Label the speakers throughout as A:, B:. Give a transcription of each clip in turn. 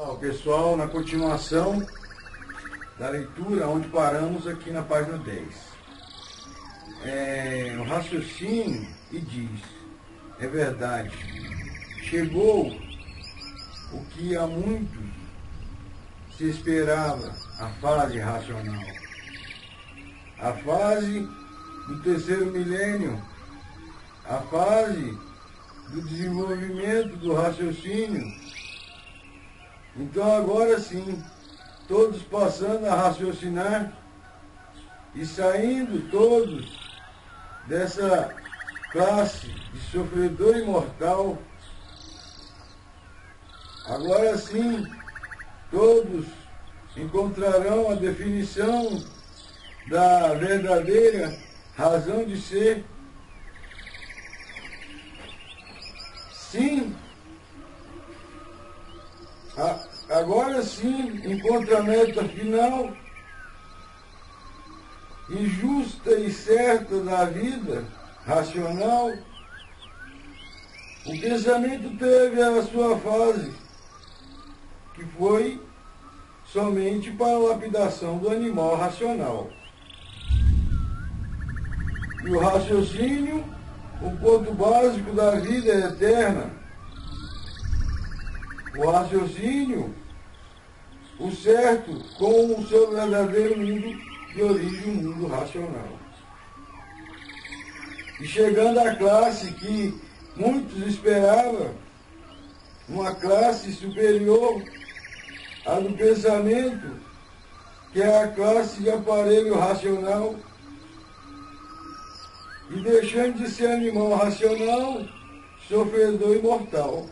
A: Bom, pessoal, na continuação da leitura, onde paramos aqui na página 10. O raciocínio e diz, é verdade, chegou o que há muitos se esperava, a fase racional. A fase do terceiro milênio, a fase do desenvolvimento do raciocínio. Então agora sim, todos passando a raciocinar e saindo todos dessa classe de sofredor imortal. Agora sim, todos encontrarão a definição da verdadeira razão de ser. Sim, agora sim encontra a meta final e justa e certa da vida racional. O pensamento teve a sua fase, que foi somente para a lapidação do animal racional. E o raciocínio, o ponto básico da vida eterna. O raciocínio, o certo, com o seu verdadeiro mundo de origem, o mundo racional. E chegando à classe que muitos esperavam, uma classe superior à do pensamento, que é a classe de aparelho racional, e deixando de ser animal racional, sofredor imortal.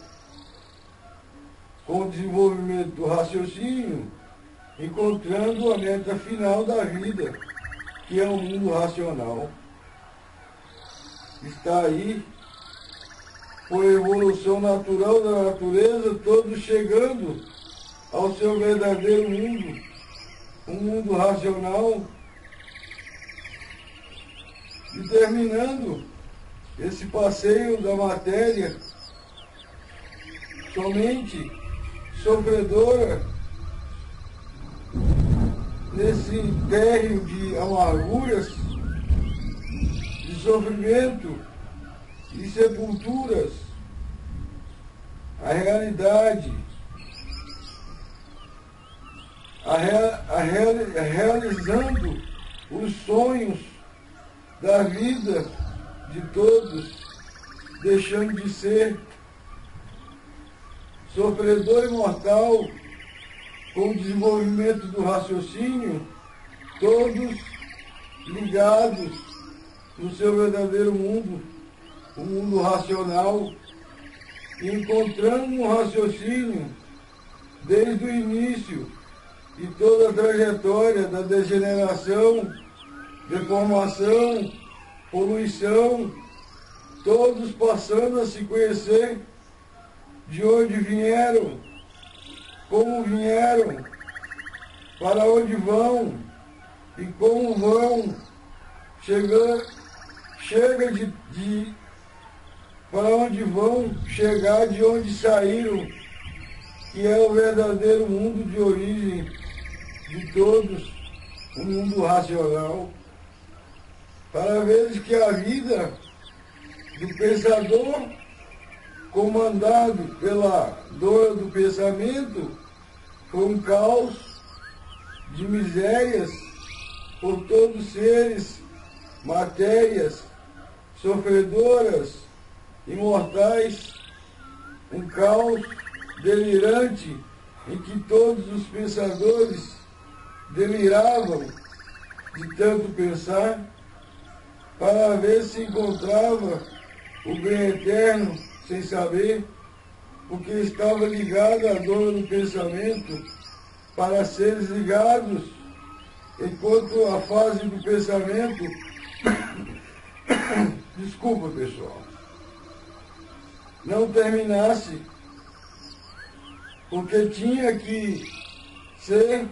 A: Com o desenvolvimento do raciocínio, encontrando a meta final da vida, que é o mundo racional. Está aí, por evolução natural da natureza, todos chegando ao seu verdadeiro mundo, um mundo racional, e terminando esse passeio da matéria somente sofredora, nesse térreo de amarguras, de sofrimento e sepulturas, a realidade, realizando os sonhos da vida de todos, deixando de ser sofredor imortal, com o desenvolvimento do raciocínio, todos ligados no seu verdadeiro mundo, o mundo racional, e encontrando um raciocínio desde o início e toda a trajetória da degeneração, deformação, poluição, todos passando a se conhecer de onde vieram, como vieram, para onde vão e como vão, chega de para onde vão chegar, de onde saíram, que é o verdadeiro mundo de origem de todos, o mundo racional, para ver que a vida do pensador, comandado pela dor do pensamento, foi um caos de misérias por todos os seres, matérias, sofredoras, imortais, um caos delirante em que todos os pensadores deliravam de tanto pensar, para ver se encontrava o bem eterno, sem saber, porque estava ligado à dor do pensamento, para seres ligados, enquanto a fase do pensamento, desculpa pessoal, não terminasse, porque tinha que ser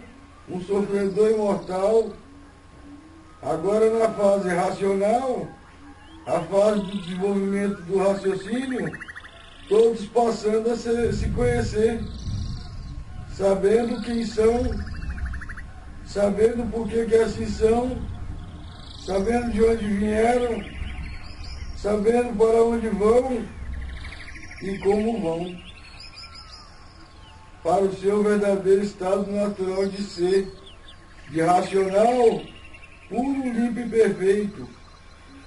A: um sofredor imortal. Agora na fase racional, a fase do desenvolvimento do raciocínio, todos passando a se conhecer, sabendo quem são, sabendo por que assim são, sabendo de onde vieram, sabendo para onde vão e como vão, para o seu verdadeiro estado natural de ser, de racional, puro, limpo e perfeito.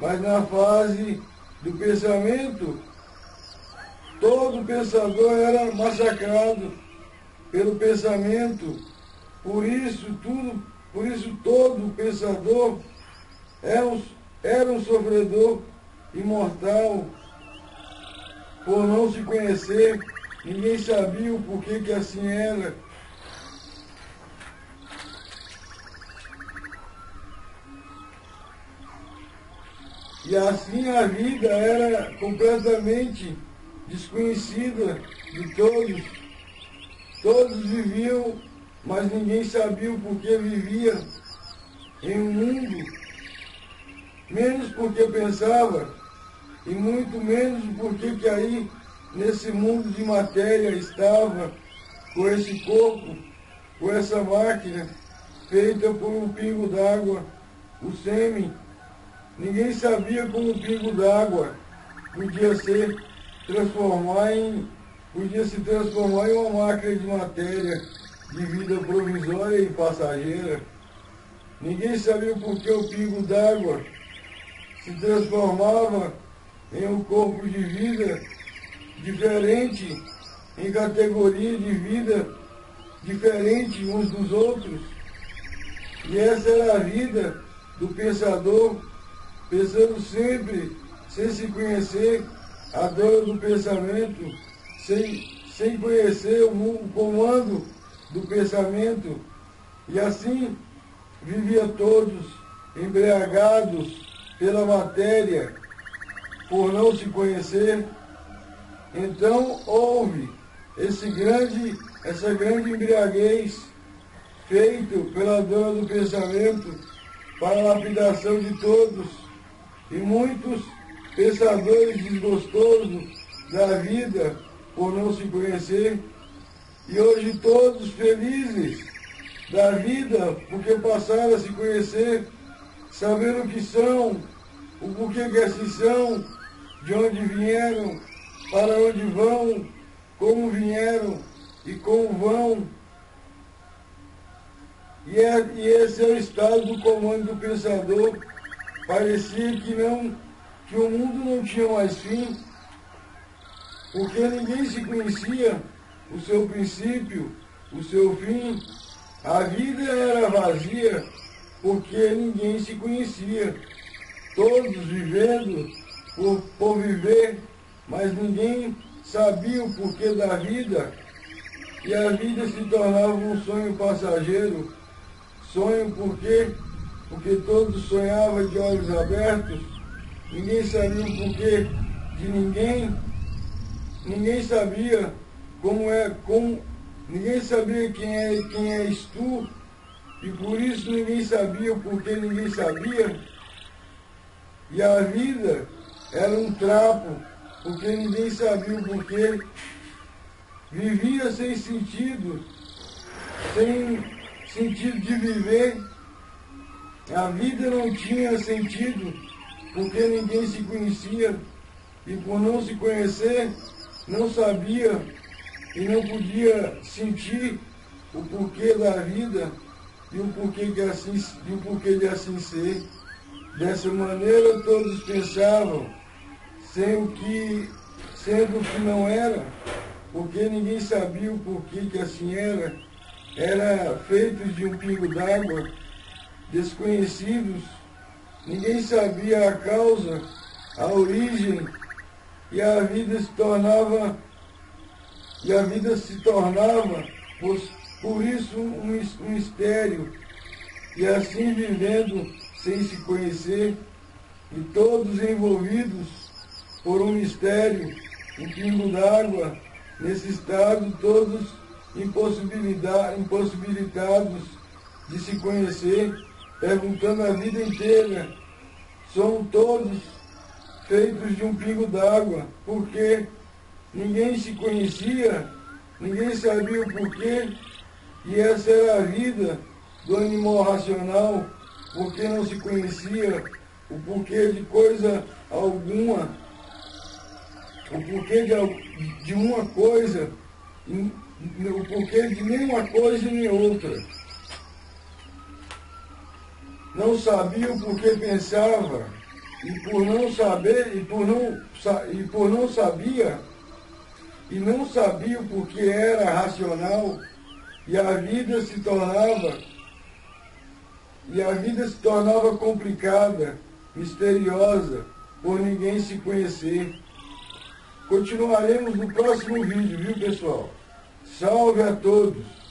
A: Mas na fase do pensamento, todo pensador era massacrado pelo pensamento. Por isso todo pensador era um sofredor imortal. Por não se conhecer, ninguém sabia o porquê que assim era. E assim a vida era completamente desconhecida de todos. Todos viviam, mas ninguém sabia o porquê vivia em um mundo, menos porque pensava, e muito menos porque que aí, nesse mundo de matéria, estava com esse corpo, com essa máquina, feita por um pingo d'água, o sêmen. Ninguém sabia como o pingo d'água podia se transformar em uma máquina de matéria, de vida provisória e passageira. Ninguém sabia por que o pingo d'água se transformava em um corpo de vida diferente, em categoria de vida diferente uns dos outros. E essa era a vida do pensador, pensando sempre, sem se conhecer a dor do pensamento, sem conhecer o comando do pensamento. E assim vivia todos embriagados pela matéria, por não se conhecer. Então houve essa grande embriaguez feito pela dor do pensamento para a lapidação de todos, e muitos pensadores desgostosos da vida por não se conhecer, e hoje todos felizes da vida porque passaram a se conhecer, saber o que são, o porquê que assim são, de onde vieram, para onde vão, como vieram e como vão. E esse é o estado do comando do pensador. Parecia que o mundo não tinha mais fim, porque ninguém se conhecia o seu princípio, o seu fim. A vida era vazia, porque ninguém se conhecia. Todos vivendo por viver, mas ninguém sabia o porquê da vida. E a vida se tornava um sonho passageiro. Sonho porque todos sonhavam de olhos abertos. Ninguém sabia o porquê de ninguém. Ninguém sabia ninguém sabia quem és tu, e por isso ninguém sabia o porquê ninguém sabia. E a vida era um trapo, porque ninguém sabia o porquê. Vivia sem sentido de viver. A vida não tinha sentido, porque ninguém se conhecia, e por não se conhecer, não sabia e não podia sentir o porquê da vida e o porquê de assim ser. Dessa maneira todos pensavam, sendo o que não era, porque ninguém sabia o porquê que assim era. Era feito de um pingo d'água, desconhecidos, ninguém sabia a causa, a origem, e a vida se tornava, por isso, um mistério, e assim vivendo sem se conhecer, e todos envolvidos por um mistério, um pingo d'água, nesse estado todos impossibilitados de se conhecer, perguntando a vida inteira, são todos feitos de um pingo d'água, porque ninguém se conhecia, ninguém sabia o porquê, E essa era a vida do animal racional, porque não se conhecia o porquê de coisa alguma, o porquê de uma coisa, o porquê de nenhuma coisa nem outra. Não sabia o porquê pensava, e por não saber, e por não sabia, e não sabia o porquê era racional, e a vida se tornava complicada, misteriosa, por ninguém se conhecer. Continuaremos no próximo vídeo, viu, pessoal? Salve a todos!